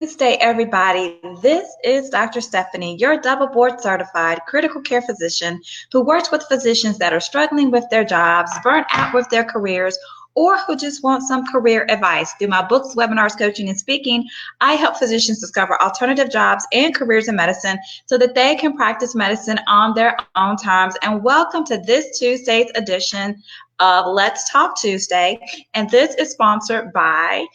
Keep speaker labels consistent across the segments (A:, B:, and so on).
A: Tuesday, everybody. This is Dr. Stephanie, your double board certified critical care physician who works with physicians that are struggling with their jobs, burnt out with their careers, or who just want some career advice. Through my books, webinars, coaching, and speaking, I help physicians discover alternative jobs and careers in medicine so that they can practice medicine on their own terms. And welcome to this Tuesday's edition of Let's Talk Tuesday. And this is sponsored by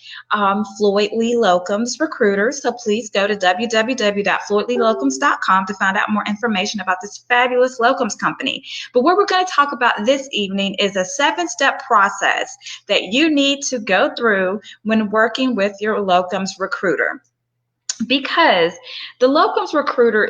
A: Floyd Lee Locums Recruiters. So please go to www.floydleelocums.com to find out more information about this fabulous locums company. But what we're going to talk about this evening is a 7-step process that you need to go through when working with your locums recruiter. Because the locums recruiter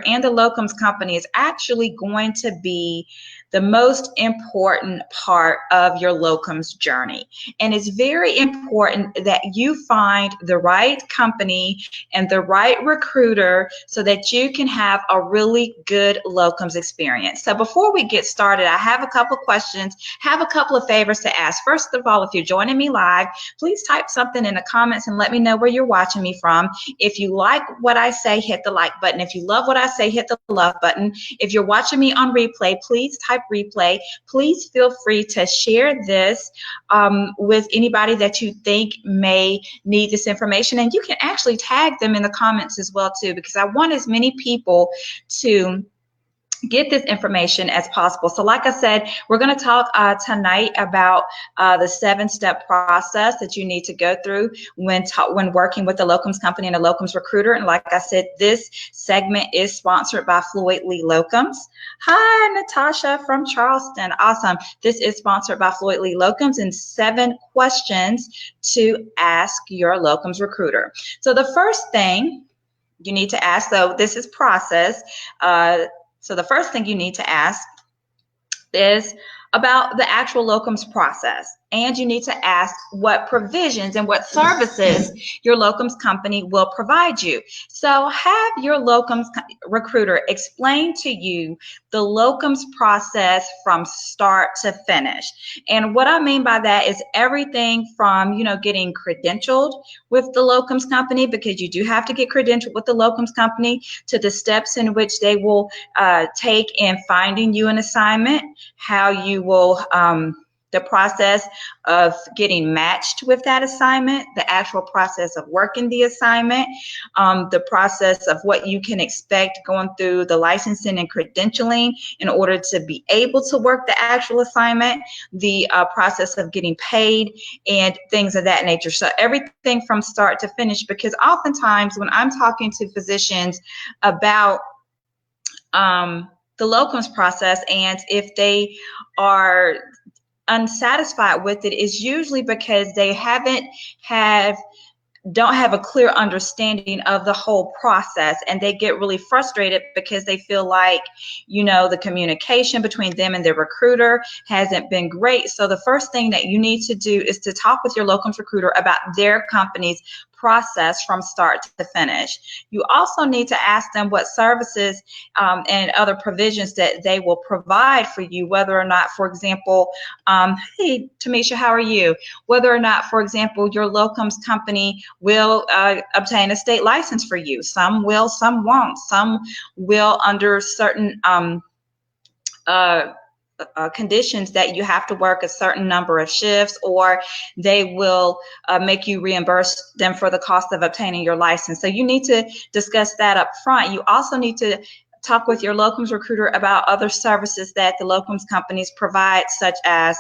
A: and the locums company is actually going to be the most important part of your locums journey. And it's very important that you find the right company and the right recruiter so that you can have a really good locums experience. So before we get started, I have a couple questions, have a couple of favors to ask. First of all, if you're joining me live, please type something in the comments and let me know where you're watching me from. If you like what I say, hit the like button. If you love what I say, hit the love button. If you're watching me on replay, please type replay. Please feel free to share this with anybody that you think may need this information. And you can actually tag them in the comments as well too, because I want as many people to get this information as possible. So like I said, we're going to talk tonight about the 7-step process that you need to go through when working with a locums company and a locums recruiter. And like I said, this segment is sponsored by Floyd Lee Locums. Hi, Natasha from Charleston. Awesome. This is sponsored by Floyd Lee Locums and 7 questions to ask your locums recruiter. So the first thing you need to ask, so this is process. So the first thing you need to ask is about the actual locums process. And you need to ask what provisions and what services your locums company will provide you. So have your locums recruiter explain to you the locums process from start to finish. And what I mean by that is everything from, getting credentialed with the locums company, because you do have to get credentialed with the locums company, to the steps in which they will take in finding you an assignment, how you will the process of getting matched with that assignment, the actual process of working the assignment, the process of what you can expect going through the licensing and credentialing in order to be able to work the actual assignment, the process of getting paid, and things of that nature. So everything from start to finish, because oftentimes when I'm talking to physicians about the locums process, and if they are unsatisfied with it, is usually because they don't have a clear understanding of the whole process, and they get really frustrated because they feel like, the communication between them and their recruiter hasn't been great. So the first thing that you need to do is to talk with your locums recruiter about their company's process from start to finish. You also need to ask them what services and other provisions that they will provide for you, whether or not, for example, hey, Tamisha, how are you? Whether or not, for example, your locums company will obtain a state license for you. Some will, some won't. Some will under certain conditions that you have to work a certain number of shifts, or they will make you reimburse them for the cost of obtaining your license. So you need to discuss that up front. You also need to talk with your locums recruiter about other services that the locums companies provide, such as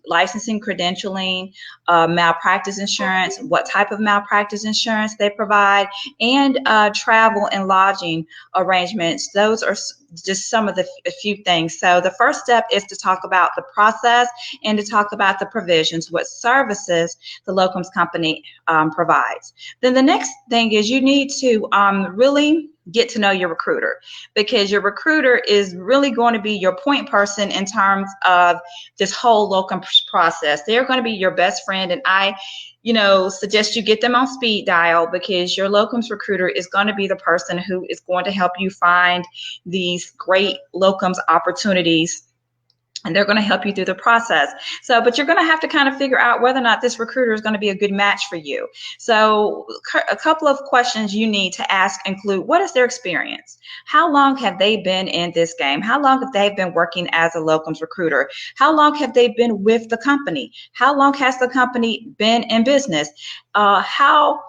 A: licensing, credentialing, malpractice insurance, what type of malpractice insurance they provide, and travel and lodging arrangements. Those are just some of a few things. So the first step is to talk about the process and to talk about the provisions, what services the locums company provides. Then the next thing is you need to really get to know your recruiter, because your recruiter is really going to be your point person in terms of this whole locum process. They're going to be your best friend, and I suggest you get them on speed dial, because your locums recruiter is going to be the person who is going to help you find these great locums opportunities and they're going to help you through the process. So, but you're going to have to kind of figure out whether or not this recruiter is going to be a good match for you. So a couple of questions you need to ask include, what is their experience? How long have they been in this game? How long have they been working as a locums recruiter? How long have they been with the company? How long has the company been in business? How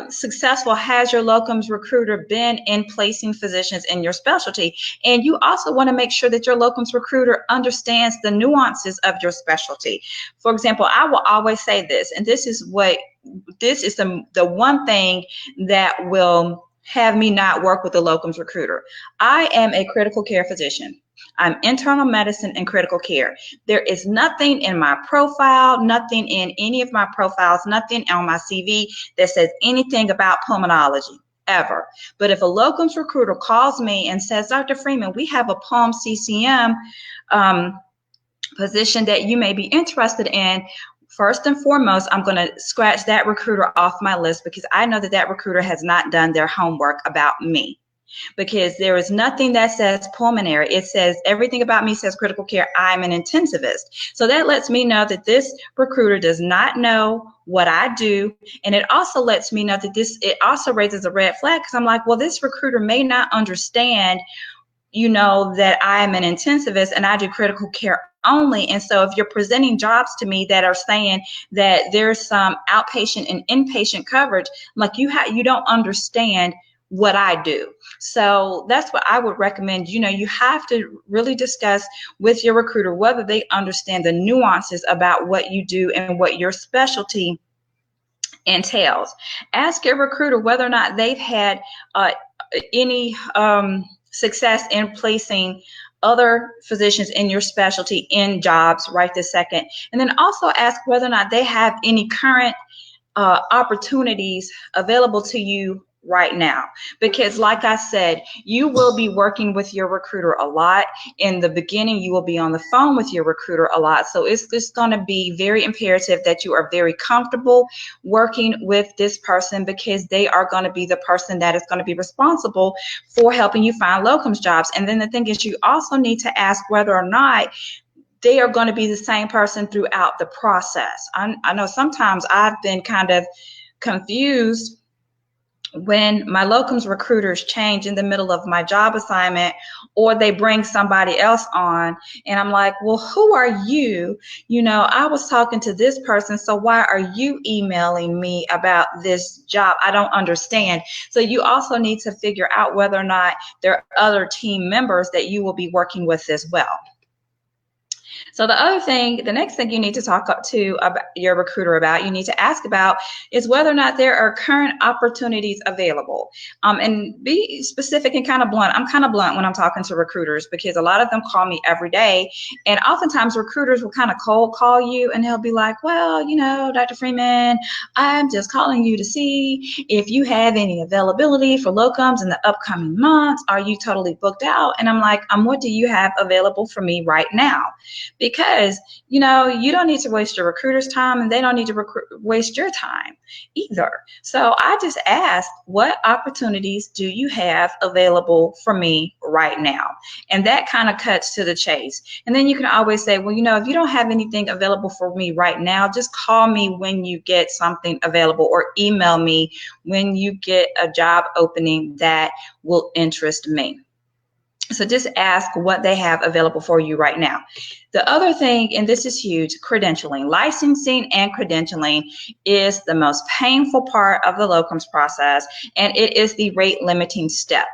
A: successful has your locums recruiter been in placing physicians in your specialty? And you also want to make sure that your locums recruiter understands the nuances of your specialty. For example, I will always say this, and this is the one thing that will have me not work with a locums recruiter. I am a critical care physician. I'm internal medicine and critical care. There is nothing in my profile, nothing in any of my profiles, nothing on my CV that says anything about pulmonology, ever. But if a locums recruiter calls me and says, Dr. Freeman, we have a Pulm CCM position that you may be interested in, first and foremost, I'm going to scratch that recruiter off my list, because I know that that recruiter has not done their homework about me. Because there is nothing that says pulmonary. It says everything about me says critical care. I'm an intensivist. So that lets me know that this recruiter does not know what I do. And it also lets me know that it also raises a red flag, because I'm like, well, this recruiter may not understand, that I'm an intensivist and I do critical care only. And so if you're presenting jobs to me that are saying that there's some outpatient and inpatient coverage, like you don't understand what I do. So that's what I would recommend. You have to really discuss with your recruiter whether they understand the nuances about what you do and what your specialty entails. Ask your recruiter whether or not they've had any success in placing other physicians in your specialty in jobs right this second. And then also ask whether or not they have any current opportunities available to you right now. Because like I said, you will be working with your recruiter a lot. In the beginning, you will be on the phone with your recruiter a lot. So it's just going to be very imperative that you are very comfortable working with this person, because they are going to be the person that is going to be responsible for helping you find locums jobs. And then the thing is, you also need to ask whether or not they are going to be the same person throughout the process. I know sometimes I've been kind of confused when my locums recruiters change in the middle of my job assignment, or they bring somebody else on, and I'm like, well, who are you? I was talking to this person, so why are you emailing me about this job? I don't understand. So you also need to figure out whether or not there are other team members that you will be working with as well. So the next thing you need to talk to about your recruiter about, you need to ask about, is whether or not there are current opportunities available. And be specific and kind of blunt. I'm kind of blunt when I'm talking to recruiters, because a lot of them call me every day. And oftentimes recruiters will kind of cold call you, and they'll be like, well, Dr. Freeman, I'm just calling you to see if you have any availability for locums in the upcoming months. Are you totally booked out? And I'm like, what do you have available for me right now? Because, you don't need to waste your recruiter's time, and they don't need to waste your time either. So I just ask, what opportunities do you have available for me right now? And that kind of cuts to the chase. And then you can always say, well, if you don't have anything available for me right now, just call me when you get something available, or email me when you get a job opening that will interest me. So just ask what they have available for you right now. The other thing, and this is huge, credentialing. Licensing and credentialing is the most painful part of the locums process, and it is the rate limiting step.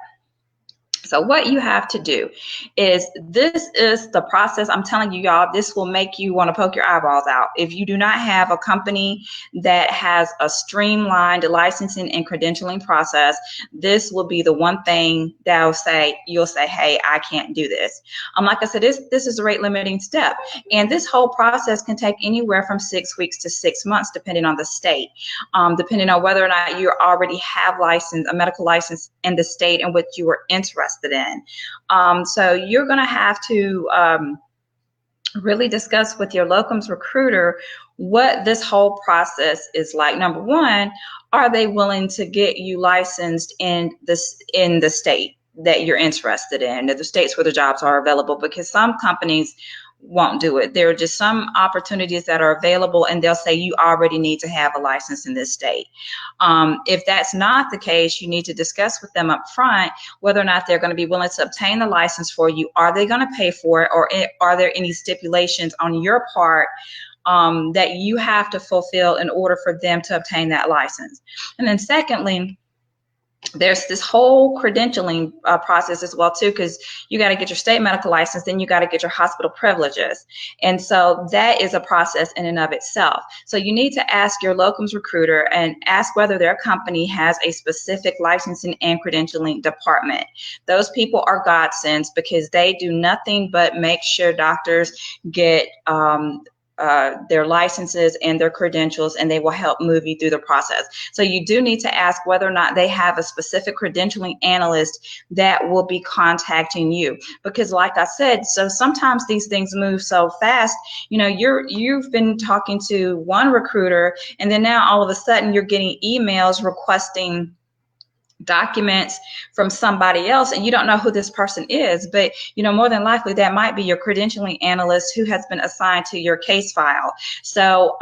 A: So what you have to do is, this is the process. I'm telling you, y'all, this will make you want to poke your eyeballs out. If you do not have a company that has a streamlined licensing and credentialing process, this will be the one thing that you'll say, hey, I can't do this. Like I said, this is a rate limiting step. And this whole process can take anywhere from 6 weeks to 6 months, depending on the state, depending on whether or not you already have a medical license in the state in which you are interested in. So you're going to have to really discuss with your locums recruiter what this whole process is like. Number one, are they willing to get you licensed in the state that you're interested in, the states where the jobs are available, because some companies won't do it. There are just some opportunities that are available, and they'll say you already need to have a license in this state. If that's not the case, you need to discuss with them up front whether or not they're going to be willing to obtain the license for you. Are they going to pay for it, or are there any stipulations on your part that you have to fulfill in order for them to obtain that license? And then secondly, there's this whole credentialing process as well too, because you got to get your state medical license, then you got to get your hospital privileges, and so that is a process in and of itself. So you need to ask your locums recruiter and ask whether their company has a specific licensing and credentialing department. Those people are godsends because they do nothing but make sure doctors get their licenses and their credentials, and they will help move you through the process. So you do need to ask whether or not they have a specific credentialing analyst that will be contacting you, because like I said, so sometimes these things move so fast. You know, you've been talking to one recruiter, and then now all of a sudden you're getting emails requesting documents from somebody else, and you don't know who this person is, but you know, more than likely that might be your credentialing analyst who has been assigned to your case file. So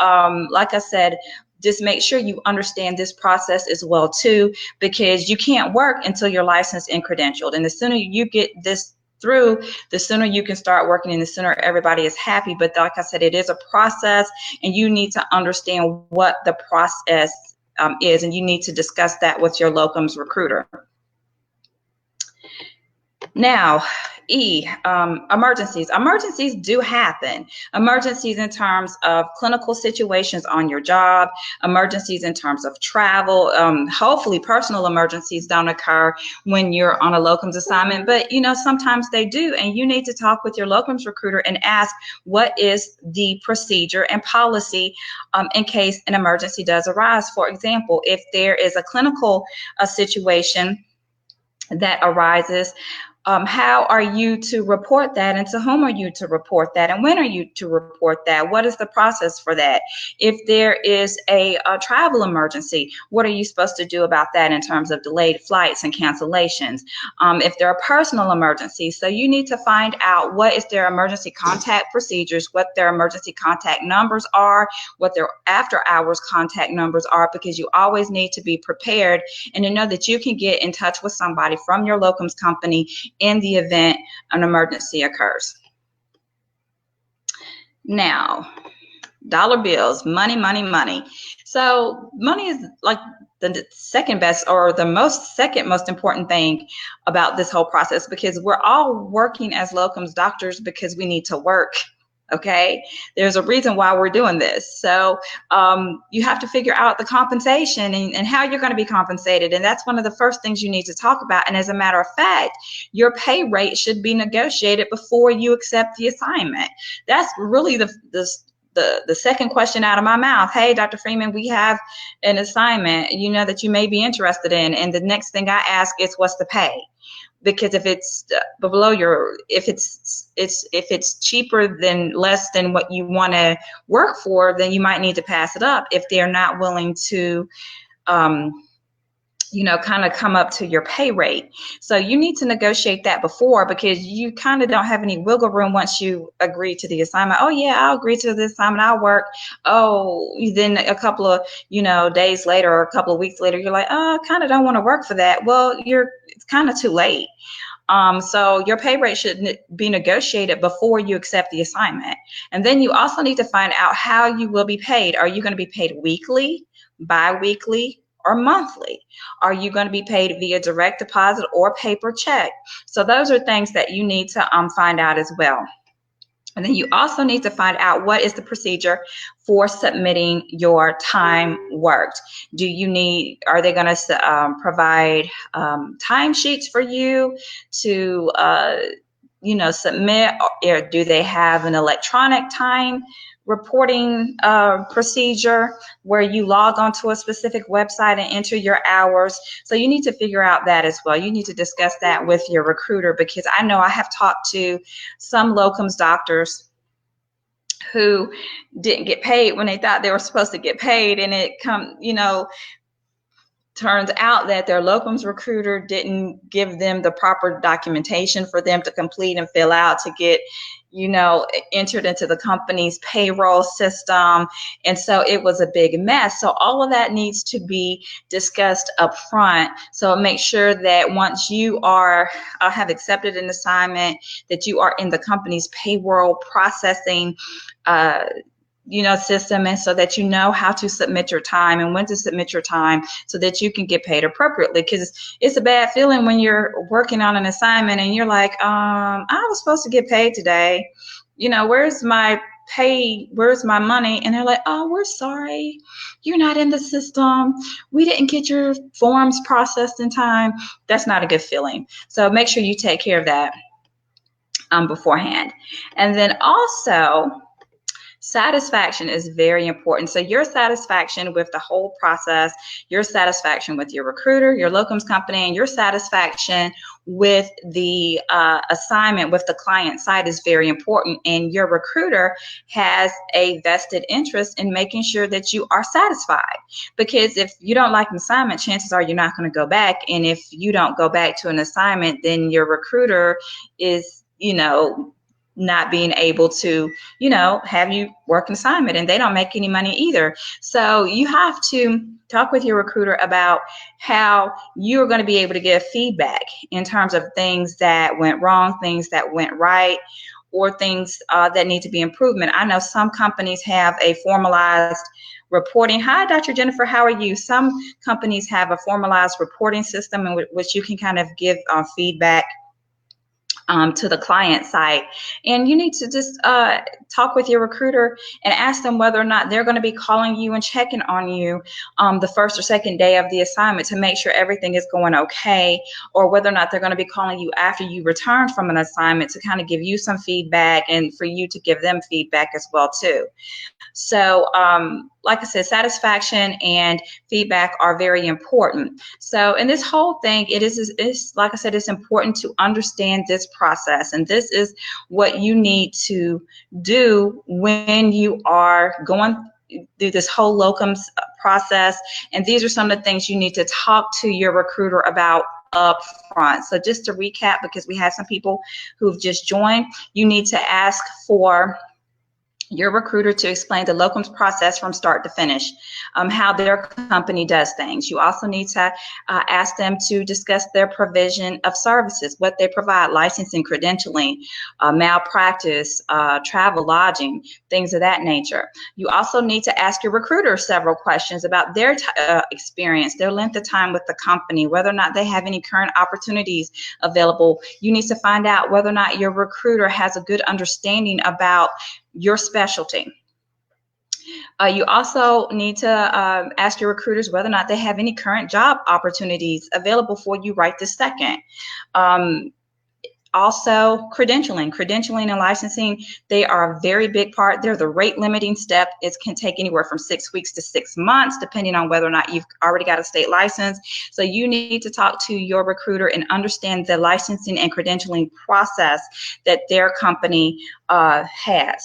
A: like I said, just make sure you understand this process as well too, because you can't work until you're licensed and credentialed, and the sooner you get this through, the sooner you can start working, and the sooner everybody is happy. But like I said, it is a process, and you need to understand what the process is, and you need to discuss that with your locums recruiter. Now, emergencies. Emergencies do happen. Emergencies in terms of clinical situations on your job, emergencies in terms of travel. Hopefully personal emergencies don't occur when you're on a locums assignment, but you know, sometimes they do, and you need to talk with your locums recruiter and ask what is the procedure and policy in case an emergency does arise. For example, if there is a clinical situation that arises, how are you to report that, and to whom are you to report that, and when are you to report that? What is the process for that? If there is a travel emergency, what are you supposed to do about that in terms of delayed flights and cancellations? If there are personal emergencies, so you need to find out what is their emergency contact procedures, what their emergency contact numbers are, what their after hours contact numbers are, because you always need to be prepared and to know that you can get in touch with somebody from your locums company in the event an emergency occurs. Now, dollar bills, money, money, money. So money is like the second best, or the second most important thing about this whole process, because we're all working as locums doctors because we need to work. Okay, there's a reason why we're doing this. So you have to figure out the compensation and how you're going to be compensated. And that's one of the first things you need to talk about. And as a matter of fact, your pay rate should be negotiated before you accept the assignment. That's really the second question out of my mouth. Hey, Dr. Freeman, we have an assignment, you know, that you may be interested in. And the next thing I ask is, what's the pay? Because if it's below if it's cheaper than less than what you want to work for, then you might need to pass it up if they're not willing to, you know, kind of come up to your pay rate. So you need to negotiate that before, because you kind of don't have any wiggle room once you agree to the assignment. Oh yeah, I'll agree to this assignment, I'll work. Oh, then a couple of, you know, days later or a couple of weeks later, you're like, oh, I kind of don't want to work for that. Well, it's kind of too late. So your pay rate should be negotiated before you accept the assignment. And then you also need to find out how you will be paid. Are you going to be paid weekly, bi-weekly, or monthly? Are you going to be paid via direct deposit or paper check? So those are things that you need to find out as well. And then you also need to find out what is the procedure for submitting your time worked. Are they going to provide timesheets for you to, you know, submit, or do they have an electronic time reporting procedure where you log onto a specific website and enter your hours? So you need to figure out that as well. You need to discuss that with your recruiter, because I know I have talked to some locums doctors who didn't get paid when they thought they were supposed to get paid, and you know, turns out that their locums recruiter didn't give them the proper documentation for them to complete and fill out to get, entered into the company's payroll system. And so it was a big mess. So all of that needs to be discussed up front. So make sure that once you have accepted an assignment, that you are in the company's payroll processing system, and so that you know how to submit your time and when to submit your time so that you can get paid appropriately. Because it's a bad feeling when you're working on an assignment and you're like, I was supposed to get paid today. Where's my pay? Where's my money? And they're like, oh, we're sorry. You're not in the system. We didn't get your forms processed in time. That's not a good feeling. So make sure you take care of that beforehand. And then also, satisfaction is very important. So your satisfaction with the whole process, your satisfaction with your recruiter, your locums company, and your satisfaction with the assignment with the client side is very important. And your recruiter has a vested interest in making sure that you are satisfied. Because if you don't like an assignment, chances are you're not going to go back. And if you don't go back to an assignment, then your recruiter is, not being able to, have you work an assignment, and they don't make any money either. So you have to talk with your recruiter about how you're going to be able to give feedback in terms of things that went wrong, things that went right, or things that need to be improvement. I know some companies have a formalized reporting. Hi, Dr. Jennifer, how are you? Some companies have a formalized reporting system in which you can kind of give feedback to the client site. And you need to just talk with your recruiter and ask them whether or not they're going to be calling you and checking on you the first or second day of the assignment to make sure everything is going okay, or whether or not they're going to be calling you after you return from an assignment to kind of give you some feedback and for you to give them feedback as well too. So like I said, satisfaction and feedback are very important. So in this whole thing, it's like I said, it's important to understand this process. And this is what you need to do when you are going through this whole locums process. And these are some of the things you need to talk to your recruiter about up front. So just to recap, because we have some people who've just joined, you need to ask for your recruiter to explain the locums process from start to finish, how their company does things. You also need to ask them to discuss their provision of services, what they provide, licensing, credentialing, malpractice, travel, lodging, things of that nature. You also need to ask your recruiter several questions about their experience, their length of time with the company, whether or not they have any current opportunities available. You need to find out whether or not your recruiter has a good understanding about your specialty. You also need to ask your recruiters whether or not they have any current job opportunities available for you right this second. Also, credentialing and licensing, they are a very big part. They're the rate limiting step. It can take anywhere from 6 weeks to 6 months, depending on whether or not you've already got a state license. So you need to talk to your recruiter and understand the licensing and credentialing process that their company has.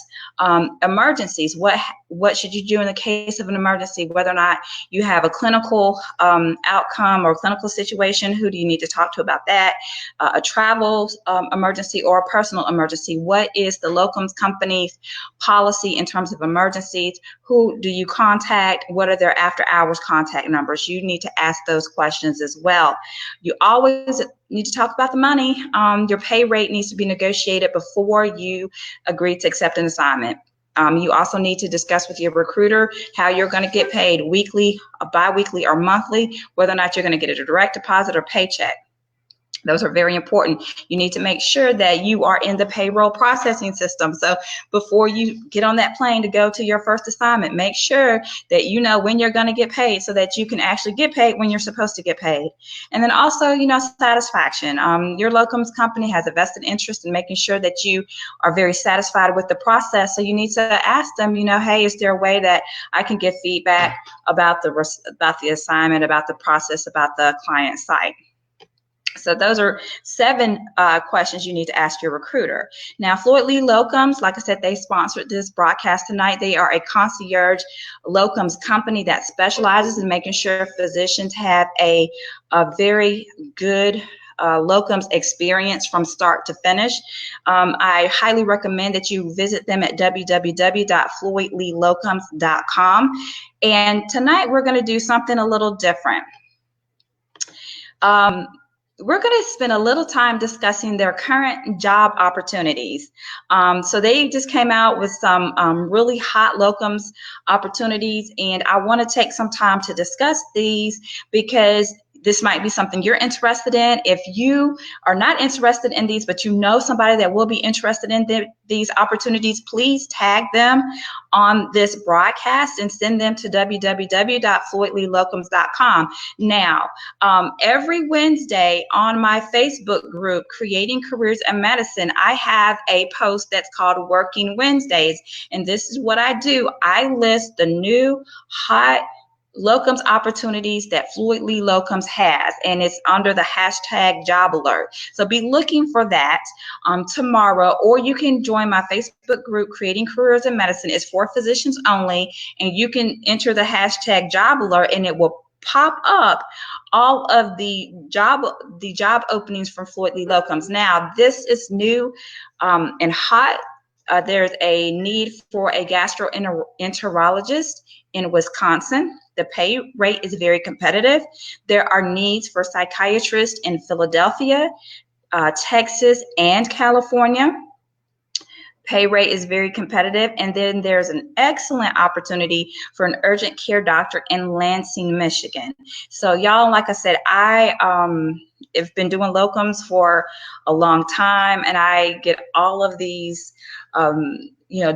A: Emergencies, what should you do in the case of an emergency? Whether or not you have a clinical outcome or clinical situation, who do you need to talk to about that? A travel emergency or a personal emergency. What is the locums company's policy in terms of emergencies? Who do you contact? What are their after hours contact numbers? You need to ask those questions as well. You always need to talk about the money. Your pay rate needs to be negotiated before you agree to accept an assignment. You also need to discuss with your recruiter how you're going to get paid, weekly, bi-weekly, or monthly, whether or not you're going to get a direct deposit or paycheck. Those are very important. You need to make sure that you are in the payroll processing system. So before you get on that plane to go to your first assignment, make sure that you know when you're going to get paid so that you can actually get paid when you're supposed to get paid. And then also, satisfaction. Your locums company has a vested interest in making sure that you are very satisfied with the process. So you need to ask them, hey, is there a way that I can get feedback about the assignment, about the process, about the client site? So those are 7 questions you need to ask your recruiter. Now, Floyd Lee Locums, like I said, they sponsored this broadcast tonight. They are a concierge locums company that specializes in making sure physicians have a very good locums experience from start to finish. I highly recommend that you visit them at www.floydleelocums.com. And tonight we're going to do something a little different. We're going to spend a little time discussing their current job opportunities. So they just came out with some really hot locums opportunities, and I want to take some time to discuss these because this might be something you're interested in. If you are not interested in these, but you know somebody that will be interested in these opportunities, please tag them on this broadcast and send them to www.floydleelocums.com. Now, every Wednesday on my Facebook group, Creating Careers in Medicine, I have a post that's called Working Wednesdays. And this is what I do. I list the new hot locums opportunities that Floyd Lee Locums has, and it's under the hashtag job alert. So be looking for that tomorrow, or you can join my Facebook group, Creating Careers in Medicine. It's for physicians only, and you can enter the hashtag job alert, and it will pop up all of the job openings from Floyd Lee Locums. Now, this is new and hot. There's a need for a gastroenterologist in Wisconsin. The pay rate is very competitive. There are needs for psychiatrists in Philadelphia, Texas, and California. Pay rate is very competitive. And then there's an excellent opportunity for an urgent care doctor in Lansing, Michigan. So y'all, like I said, I have been doing locums for a long time, and I get all of these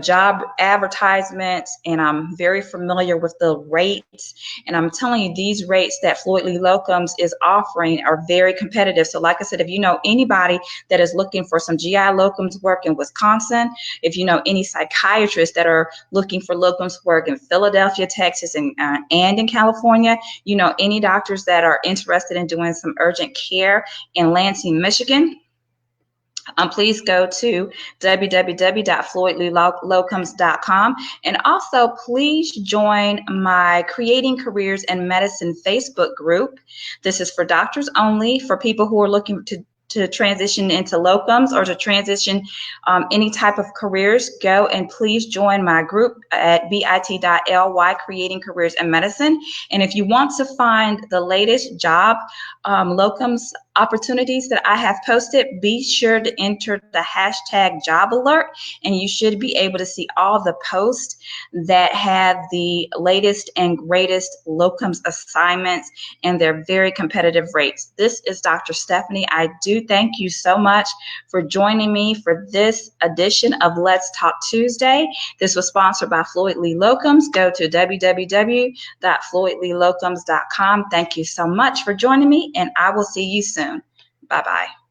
A: job advertisements, and I'm very familiar with the rates. And I'm telling you, these rates that Floyd Lee Locums is offering are very competitive. So like I said, if you know anybody that is looking for some GI locums work in Wisconsin, if you know any psychiatrists that are looking for locums work in Philadelphia, Texas, and in California, you know any doctors that are interested in doing some urgent care in Lansing, Michigan, please go to www.floydleelocums.com, and also please join my Creating Careers in Medicine Facebook group. This is for doctors only, for people who are looking to transition into locums or to transition any type of careers. Go and please join my group at bit.ly Creating Careers in Medicine. And if you want to find the latest job locums opportunities that I have posted, be sure to enter the hashtag job alert, and you should be able to see all the posts that have the latest and greatest locums assignments and their very competitive rates. This is Dr. Stephanie. I do thank you so much for joining me for this edition of Let's Talk Tuesday. This was sponsored by Floyd Lee Locums. Go to www.floydleelocums.com. Thank you so much for joining me, and I will see you soon. Bye-bye.